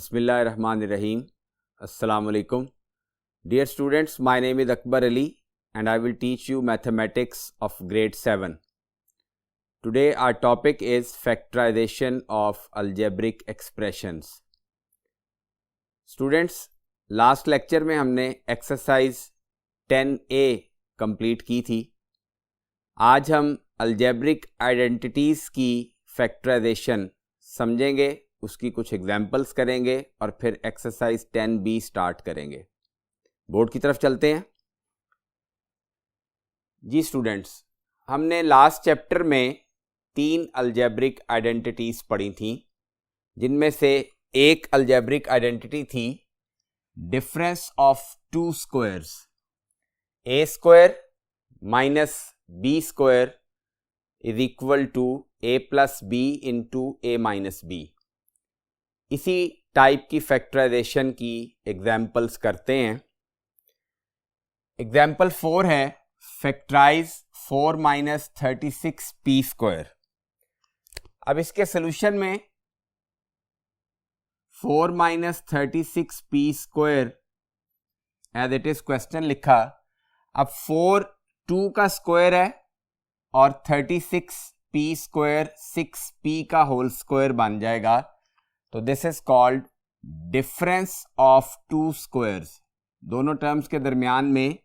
Bismillahirrahmanirrahim. Assalamu alaikum. Dear students, my name is Akbar Ali and I will teach you mathematics of grade 7. Today our topic is factorization of algebraic expressions. Students, last lecture में हमने exercise 10A complete की थी. आज हम algebraic identities की factorization समझेंगे, उसकी कुछ एग्जाम्पल्स करेंगे और फिर एक्सरसाइज 10B स्टार्ट करेंगे. बोर्ड की तरफ चलते हैं. जी स्टूडेंट्स, हमने लास्ट चैप्टर में 3 अलजेब्रिक आइडेंटिटीज पढ़ी थी, जिनमें से एक अलजेब्रिक आइडेंटिटी थी difference of two squares, a square minus b square is equal to a plus B into a minus b. इसी टाइप की फैक्टराइजेशन की एग्जाम्पल्स करते हैं. एग्जाम्पल 4 है फैक्टराइज 4 माइनस 36 पी स्क्वायर. अब इसके सोल्यूशन में 4 minus 36 p square as it is question लिखा. अब 4 2 का स्क्वायर है और 36 पी स्क्वायर 6 पी का होल स्क्वायर बन जाएगा. तो this is called difference of two squares. दोनों टर्म्स के दरमियान में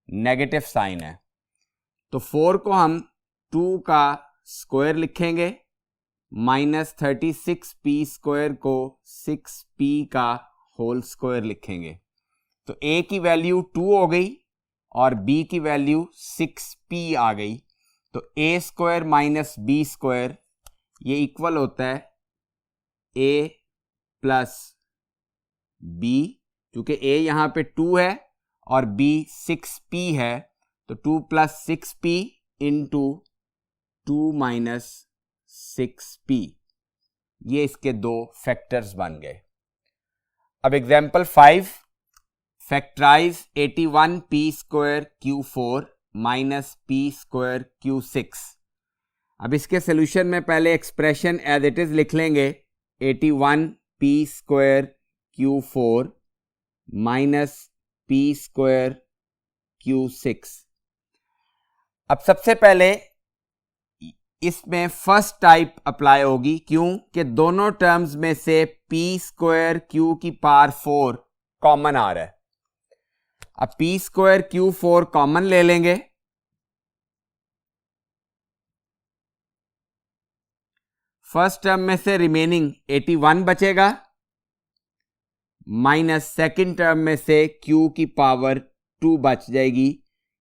नेगेटिव साइन है. तो 4 को हम 2 का स्क्वायर लिखेंगे, माइनस 36 पी स्क्वायर को 6 पी का होल स्क्वायर लिखेंगे. तो a की वैल्यू 2 हो गई और b की वैल्यू 6p आ गई. तो a square minus b square ये इक्वल होता है a प्लस b. क्योंकि a यहां पे 2 है और b 6p है, तो 2 plus 6p into 2 minus 6p. ये इसके दो फैक्टर्स बन गए. अब example 5, factorise 81p square q4 minus p square q6. अब इसके सोल्यूशन में पहले एक्सप्रेशन एज इट इज लिख लेंगे. 81p square q4 minus p square q6. अब सबसे पहले इसमें फर्स्ट टाइप अप्लाई होगी. क्यों? कि दोनों टर्म्स में से p स्क्वायर q की पावर 4 कॉमन आ रहा है. अब p स्क्वायर q4 कॉमन ले लेंगे. फर्स्ट टर्म में से रिमेनिंग 81 बचेगा, माइनस सेकेंड टर्म में से q की पावर 2 बच जाएगी.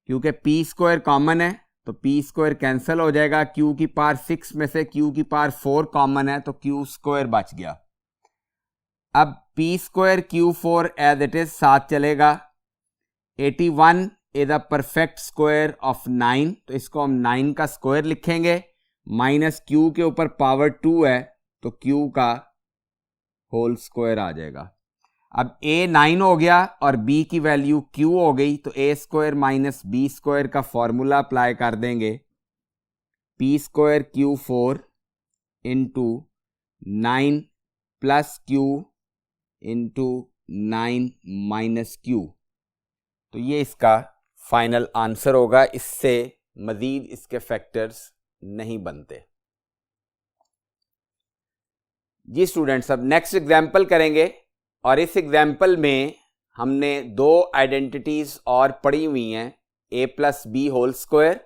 क्योंकि p स्क्वायर कॉमन है तो p स्क्वायर कैंसिल हो जाएगा. q की पावर 6 में से q की पावर 4 कॉमन है तो q स्क्वायर बच गया. अब p square q4 as it is साथ चलेगा. 81 is a perfect square of 9, तो इसको हम 9 का स्क्वायर लिखेंगे. माइनस q के ऊपर पावर 2 है तो q का होल स्क्वायर आ जाएगा. अब a 9 हो गया और b की वैल्यू q हो गई, तो a square minus b square का फॉर्मूला अप्लाई कर देंगे. p square q4 into 9 plus q into 9 minus q. तो ये इसका फाइनल आंसर होगा. इससे मजीद इसके फैक्टर्स नहीं बनते. जी स्टूडेंट्स, अब नेक्स्ट एग्जाम्पल करेंगे और इस एग्जाम्पल में हमने दो आइडेंटिटीज और पढ़ी हुई हैं, a plus B whole square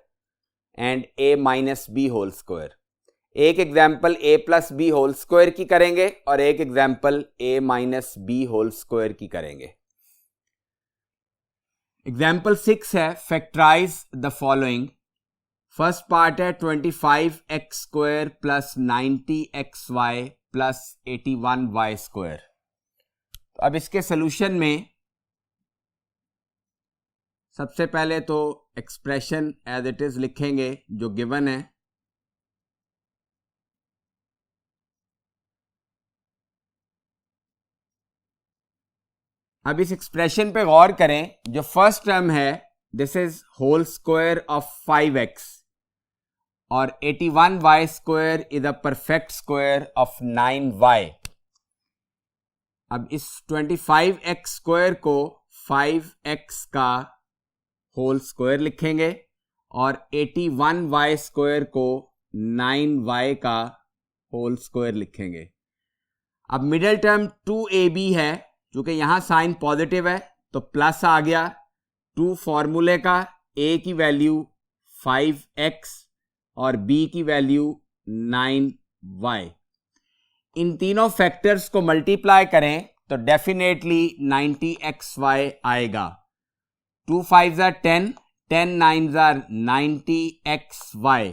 and a minus B whole square. एक example a plus B whole square की करेंगे और एक example a minus B whole square की करेंगे. एग्जाम्पल 6 है factorise the following. First part है 25x square plus 90xy plus 81y square. तो अब इसके सोल्यूशन में सबसे पहले तो एक्सप्रेशन एज इट इज लिखेंगे जो गिवन है. अब इस एक्सप्रेशन पे गौर करें. जो फर्स्ट टर्म है this is whole square of 5x और 81y square is a perfect square of 9y. अब इस 25x स्क्वायर को 5x का होल स्क्वायर लिखेंगे और 81y स्क्वायर को 9y का होल स्क्वायर लिखेंगे। अब मिडिल टर्म 2ab है, चूंकि यहां साइन पॉजिटिव है तो प्लस आ गया। 2 फॉर्मूले का, a की वैल्यू 5x और b की वैल्यू 9y। इन तीनों फैक्टर्स को मल्टीप्लाई करें तो डेफिनेटली 90xy आएगा। 2 5s are 10, 10 9s are 90xy।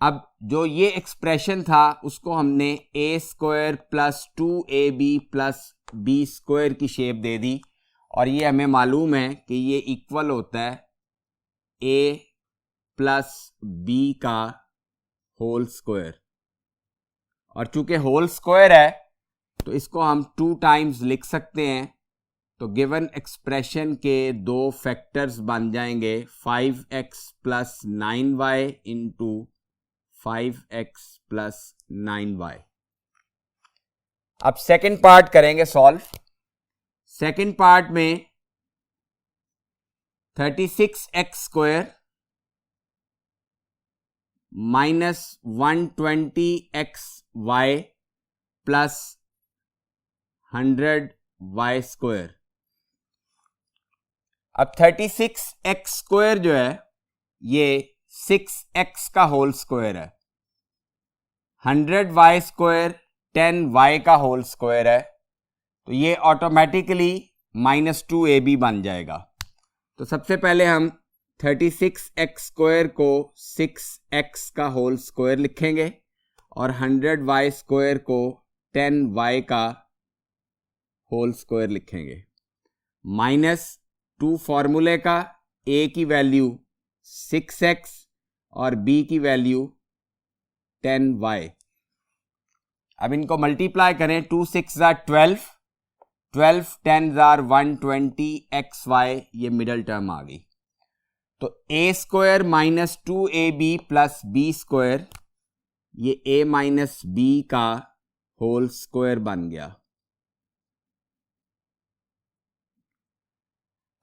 अब जो ये एक्सप्रेशन था उसको हमने a square plus 2ab plus b square की शेप दे दी और ये हमें मालूम है कि ये इक्वल होता है a प्लस b का होल स्क्वायर। और चूंकि होल स्क्वायर है तो इसको हम 2 टाइम्स लिख सकते हैं। तो गिवन एक्सप्रेशन के दो फैक्टर्स बन जाएंगे 5x plus 9y into 5x plus 9y। अब सेकंड पार्ट करेंगे सॉल्व। सेकंड पार्ट में 36x square minus 120xy plus 100y square. अब 36x स्क्वायर जो है ये 6x का होल स्क्वायर है। 100y स्क्वायर 10y का होल स्क्वायर है, तो ये ऑटोमेटिकली -2ab बन जाएगा। तो सबसे पहले हम 36x स्क्वायर को 6x का होल स्क्वायर लिखेंगे और 100y स्क्वायर को 10y का होल स्क्वायर लिखेंगे। -2 फॉर्मूले का, a की वैल्यू 6x और b की वैल्यू 10y। अब इनको मल्टीप्लाई करें, 2 6s are 12, 12 10s are 120xy, ये मिडल टर्म आ गई। तो a square minus 2ab plus b square, ये a माइनस b का होल स्क्वायर बन गया।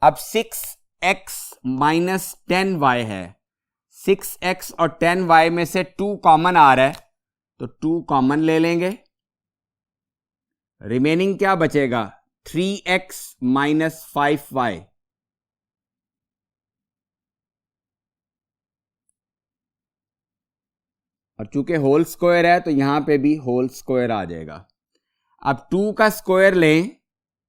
अब 6x माइनस 10y है। 6x और 10y में से 2 कॉमन आ रहा है तो 2 कॉमन ले लेंगे। रिमेनिंग क्या बचेगा? 3x minus 5y। और चूंकि होल स्क्वायर है तो यहां पे भी होल स्क्वायर आ जाएगा। अब 2 का स्क्वायर लें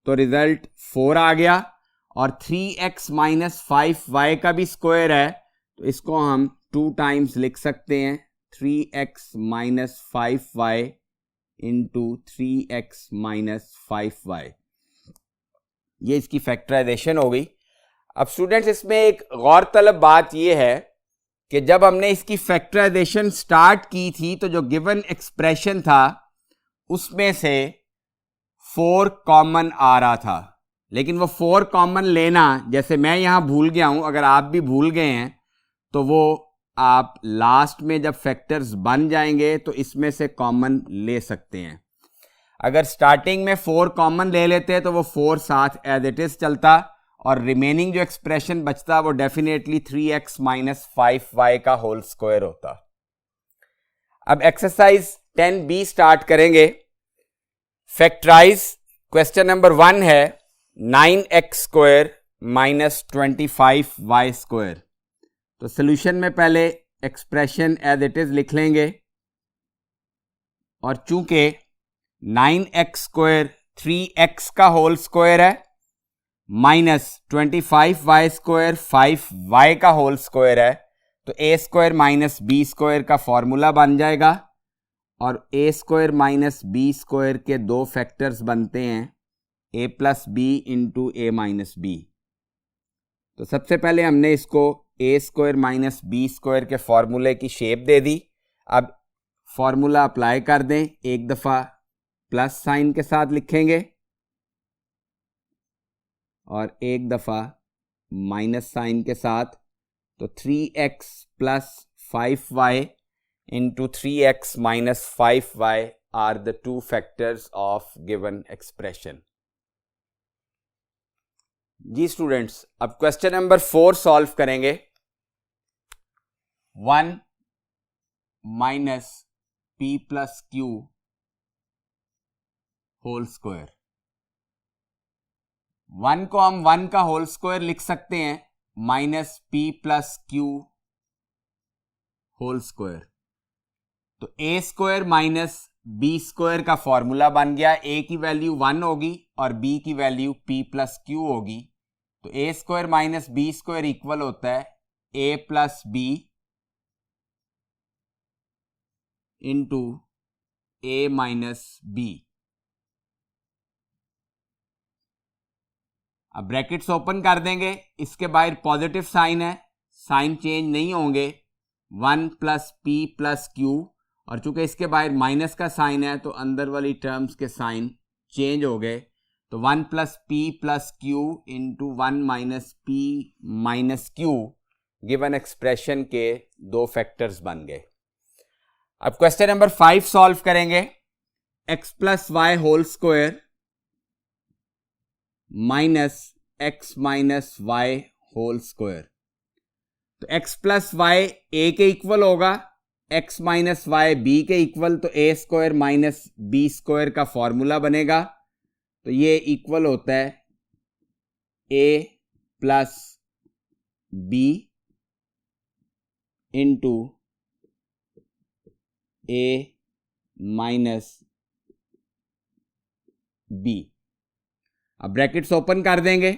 तो रिजल्ट 4 आ गया और 3x माइनस 5y का भी स्क्वायर है तो इसको हम 2 टाइम्स लिख सकते हैं। 3x minus 5y into 3x minus 5y, ये इसकी फैक्टराइजेशन हो गई। अब स्टूडेंट्स इसमें एक गौरतलब बात यह है कि जब हमने इसकी फैक्टराइजेशन स्टार्ट की थी तो जो गिवन एक्सप्रेशन था उसमें से 4 कॉमन आ रहा था, लेकिन वो 4 कॉमन लेना, जैसे मैं यहां भूल गया हूं, अगर आप भी भूल गए हैं तो वो आप लास्ट में जब फैक्टर्स बन जाएंगे तो इसमें से कॉमन ले सकते हैं। अगर स्टार्टिंग में 4 कॉमन ले लेते तो वो 4 साथ एज इट इज चलता और रिमेनिंग जो एक्सप्रेशन बचता वो डेफिनेटली 3x माइनस 5y का होल स्क्वायर होता। अब एक्सरसाइज 10b स्टार्ट करेंगे। फैक्टराइज क्वेश्चन नंबर 1 है 9x square minus 25y square. तो सॉल्यूशन में पहले एक्सप्रेशन एज इट इज लिख लेंगे और चूंकि 9x स्क्वायर 3x का होल स्क्वायर है माइनस 25y स्क्वायर 5y का होल स्क्वायर है तो a square minus b square का फॉर्मूला बन जाएगा और a square minus b square के 2 फैक्टर्स बनते हैं a plus B into a minus b. तो सबसे पहले हमने इसको a square minus B square के फॉर्मूले की शेप दे दी। अब फॉर्मूला अप्लाई कर दें, एक दफ़ा प्लस साइन के साथ लिखेंगे और एक दफ़ा माइनस साइन के साथ। तो 3x plus 5y into 3x minus 5y are the two factors of given expression. जी स्टूडेंट्स, अब क्वेश्चन नंबर 4 सॉल्व करेंगे. 1 minus p plus q whole square. 1 को हम 1 का होल स्क्वायर लिख सकते हैं minus p plus q whole square. तो ए स्क्वायर माइनस बी स्क्वायर का फॉर्मूला बन गया. ए की वैल्यू 1 होगी और बी की वैल्यू पी प्लस क्यू होगी. तो ए square minus B square equal होता है ए plus B into A minus B. अब ब्रैकेट्स ओपन कर देंगे. इसके बाहर पॉजिटिव साइन है, साइन चेंज नहीं होंगे. 1 प्लस पी प्लस क्यू, और चूंकि इसके बाहर माइनस का साइन है तो अंदर वाली टर्म्स के साइन चेंज हो गए. तो 1 plus p plus q into 1 minus p minus q given expression के दो फैक्टर्स बन गए. अब क्वेश्चन नंबर 5 सॉल्व करेंगे. x plus y whole square minus x minus y whole square. तो x प्लस वाई ए के इक्वल होगा, x minus y b के इक्वल. तो ए स्क्वायर माइनस बी स्क्वायर का फॉर्मूला बनेगा. तो ये इक्वल होता है ए plus B into A minus B. अब ब्रैकेट्स ओपन कर देंगे.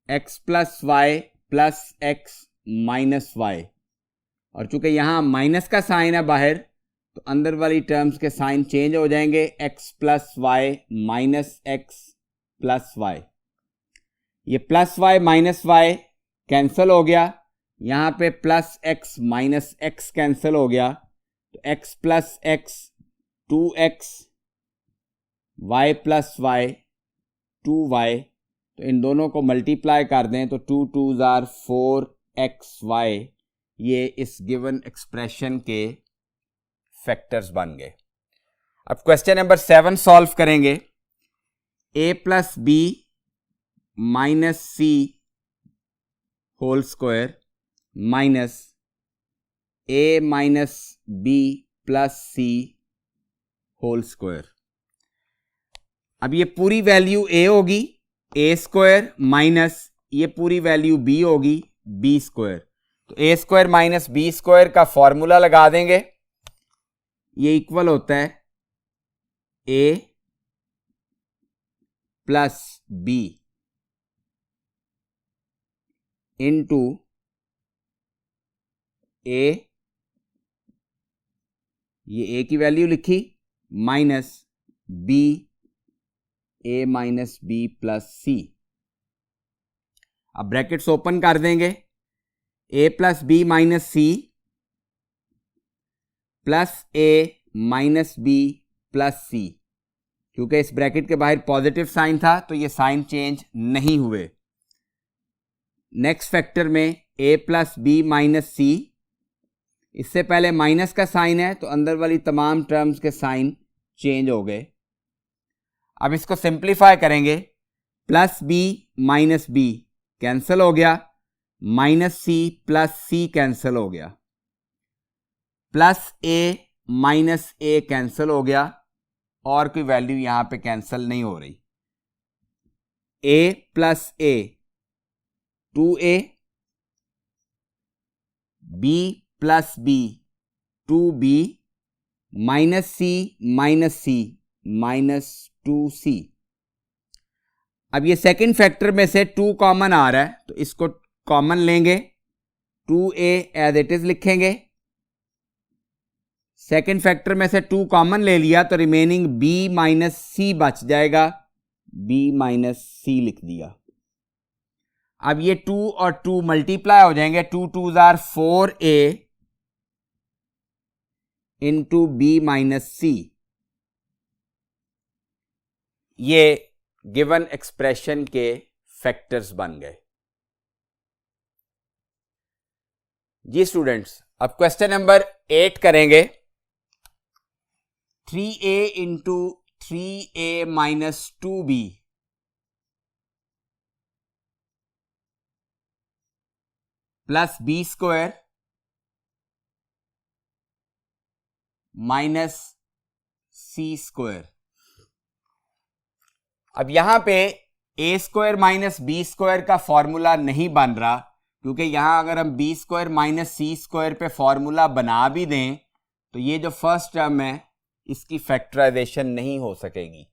x plus y plus x minus y, और चूंकि यहां माइनस का साइन है बाहर तो अंदर वाली टर्म्स के साइन चेंज हो जाएंगे. x plus Y minus X plus Y. ये plus Y minus Y cancel हो गया. यहां पे plus x minus X cancel हो गया. तो x plus X 2x, y plus Y 2y. तो इन दोनों को मल्टीप्लाई कर दें तो 2 2s are 4xy. ये इस गिवन एक्सप्रेशन के फैक्टर्स बन गए. अब क्वेश्चन नंबर 7 सॉल्व करेंगे. a plus B minus c whole square minus a minus B plus c whole square. अब ये पूरी वैल्यू a होगी, a स्क्वायर माइनस ये पूरी वैल्यू b होगी, b स्क्वायर. तो a square minus B square का फॉर्मूला लगा देंगे. ये इक्वल होता है a plus B into a, ये a की वैल्यू लिखी, minus b a minus B plus सी. अब ब्रैकेट्स ओपन कर देंगे. a plus B minus C plus a minus B plus C. क्योंकि इस ब्रैकेट के बाहर पॉजिटिव साइन था तो ये साइन चेंज नहीं हुए. नेक्स्ट फैक्टर में a प्लस बी माइनस सी. इससे पहले माइनस का साइन है तो अंदर वाली तमाम टर्म्स के साइन चेंज हो गए. अब इसको सिंप्लीफाई करेंगे. Plus B minus b cancel हो गया, माइनस सी प्लस सी कैंसिल हो गया, plus a minus a cancel हो गया, और कोई वैल्यू यहां पे कैंसिल नहीं हो रही. a plus a 2a, b plus b 2b, minus c minus 2c. अब ये सेकंड फैक्टर में से 2 कॉमन आ रहा है तो इसको कॉमन लेंगे. 2a एज इट इज लिखेंगे. सेकंड फैक्टर में से 2 कॉमन ले लिया तो रिमेनिंग b माइनस सी बच जाएगा. b माइनस सी लिख दिया. अब ये 2 और 2 मल्टीप्लाई हो जाएंगे. 2 2s are 4a into B minus C. ये गिवन एक्सप्रेशन के फैक्टर्स बन गए. जी स्टूडेंट्स, अब क्वेश्चन नंबर 8 करेंगे. 3a into 3a minus 2b plus b square minus c square. अब यहां पे a square minus B square का फॉर्मूला नहीं बन रहा, क्योंकि यहां अगर हम b square minus C square पे फॉर्मूला बना भी दें तो ये जो फर्स्ट टर्म है इसकी फैक्टराइजेशन नहीं हो सकेगी।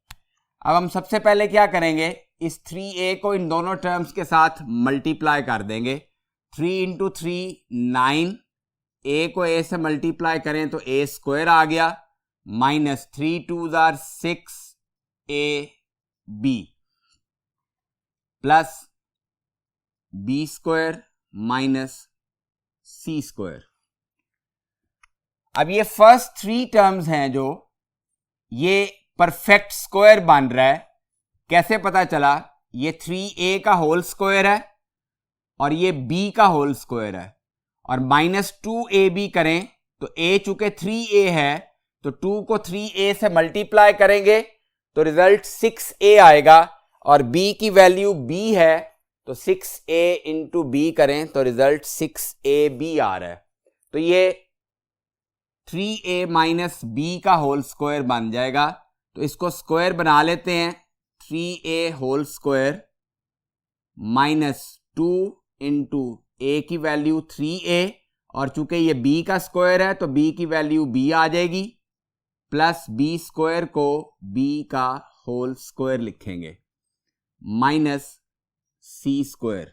अब हम सबसे पहले क्या करेंगे, इस 3a को इन दोनों टर्म्स के साथ मल्टीप्लाई कर देंगे। 3 इंटू 3 9, a को a से मल्टीप्लाई करें तो a स्क्वायर आ गया, minus 3 2 6 a b plus b square minus c square. अब ये फर्स्ट 3 टर्म्स हैं जो ये परफेक्ट स्क्वायर बन रहा है। कैसे पता चला, ये 3a का होल स्क्वायर है और ये b का होल स्क्वायर है, और माइनस 2ab करें तो a चूंकि 3a है तो 2 को 3a से मल्टीप्लाई करेंगे तो रिजल्ट 6a आएगा, और b की वैल्यू b है तो 6a इंटू b करें तो रिजल्ट 6ab आ रहा है। तो ये 3a माइनस b का होल स्क्वायर बन जाएगा। तो इसको स्क्वायर बना लेते हैं, 3a whole square minus 2 into a की वैल्यू 3a, और चूंकि ये b का स्क्वायर है तो b की वैल्यू b आ जाएगी, प्लस b स्क्वायर को b का होल स्क्वायर लिखेंगे, माइनस c स्क्वायर।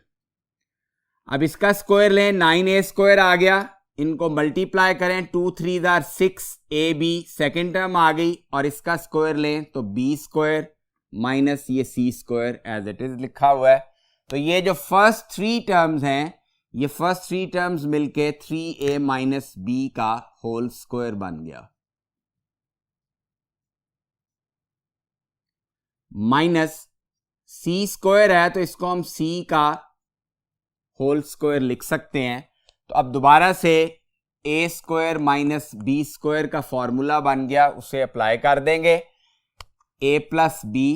अब इसका स्क्वायर लें, 9a स्क्वायर आ गया, इनको मल्टीप्लाई करें 2 3 6 ab, सेकेंड टर्म आ गई, और इसका स्क्वायर लें तो b स्क्वायर माइनस ये c square as it is लिखा हुआ है। तो ये जो फर्स्ट 3 टर्म्स हैं, ये फर्स्ट 3 टर्म्स मिलके 3a माइनस b का होल स्क्वायर बन गया, माइनस c स्क्वायर है तो इसको हम c का होल स्क्वायर लिख सकते हैं। तो अब दोबारा से a square minus B square का फॉर्मूला बन गया, उसे अप्लाई कर देंगे। a प्लस बी,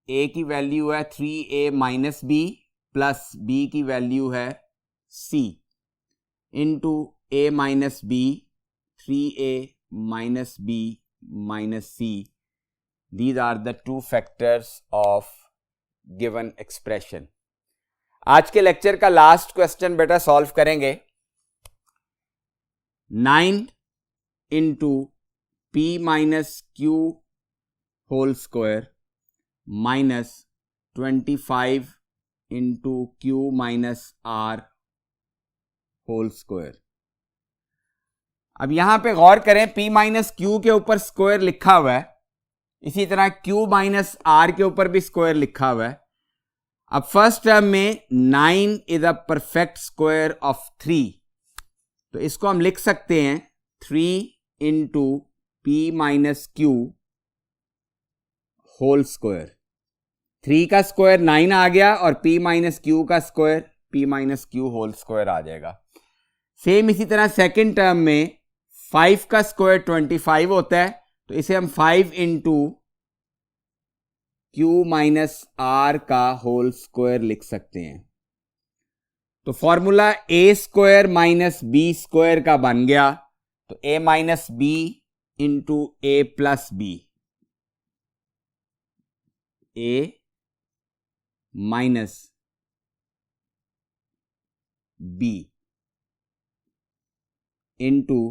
a की वैल्यू है 3a minus B plus b की वैल्यू है c, into a minus b 3a minus b minus c। These are the two factors of given expression. आज के लेक्चर का last question बेटा solve करेंगे। 9 into p minus Q whole square minus 25 into q minus r whole square. अब यहां पे गौर करें, p माइनस क्यू के ऊपर स्क्वायर लिखा हुआ है, इसी तरह q माइनस आर के ऊपर भी स्क्वायर लिखा हुआ है। अब फर्स्ट टर्म में 9 is a perfect square of 3, तो इसको हम लिख सकते हैं 3 into P minus Q whole square. 3 का स्क्वायर 9 आ गया और p माइनस क्यू का square p minus Q whole square आ जाएगा। सेम इसी तरह सेकेंड टर्म में 5 का स्क्वायर 25 होता है, तो इसे हम 5 इंटू क्यू माइनस आर का होल स्क्वायर लिख सकते हैं। तो फॉर्मूला ए स्क्वायर माइनस बी स्क्वायर का बन गया, तो ए माइनस बी इंटू ए प्लस बी, ए माइनस बी इंटू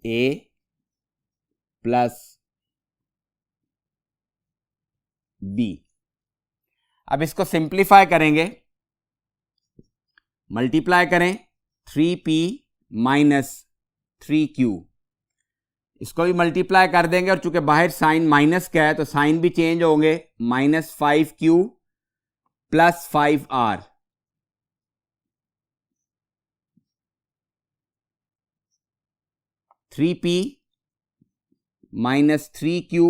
ए प्लस बी। अब इसको सिंप्लीफाई करेंगे, मल्टीप्लाई करें 3p माइनस 3q, इसको भी मल्टीप्लाई कर देंगे, और चूंकि बाहर साइन माइनस का है तो साइन भी चेंज होंगे, minus 5q plus 5r, three P minus 3q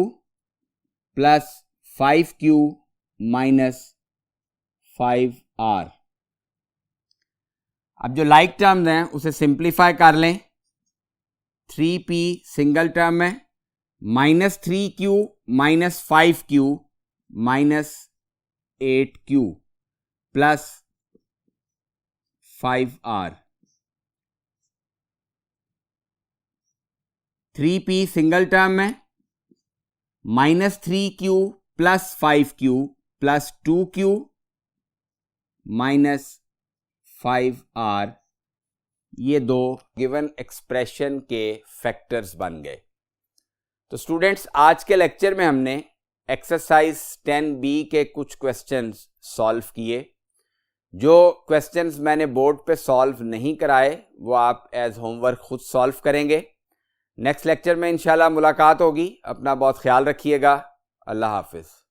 plus 5q minus 5r। अब जो लाइक टर्म्स हैं उसे सिंप्लीफाई कर लें, 3p सिंगल टर्म है, -3q minus 5q minus 8q plus 5r। 3p single term है, -3q plus 5q plus 2q minus 5r। ये दो गिवन एक्सप्रेशन के फैक्टर्स बन गए। तो स्टूडेंट्स, आज के लेक्चर में हमने एक्सरसाइज 10b के कुछ क्वेश्चंस सॉल्व किए। जो क्वेश्चंस मैंने बोर्ड पे सॉल्व नहीं कराए वो आप एज होमवर्क खुद सॉल्व करेंगे। नेक्स्ट लेक्चर में इंशाल्लाह मुलाकात होगी। अपना बहुत ख्याल रखिएगा। अल्लाह हाफिज़।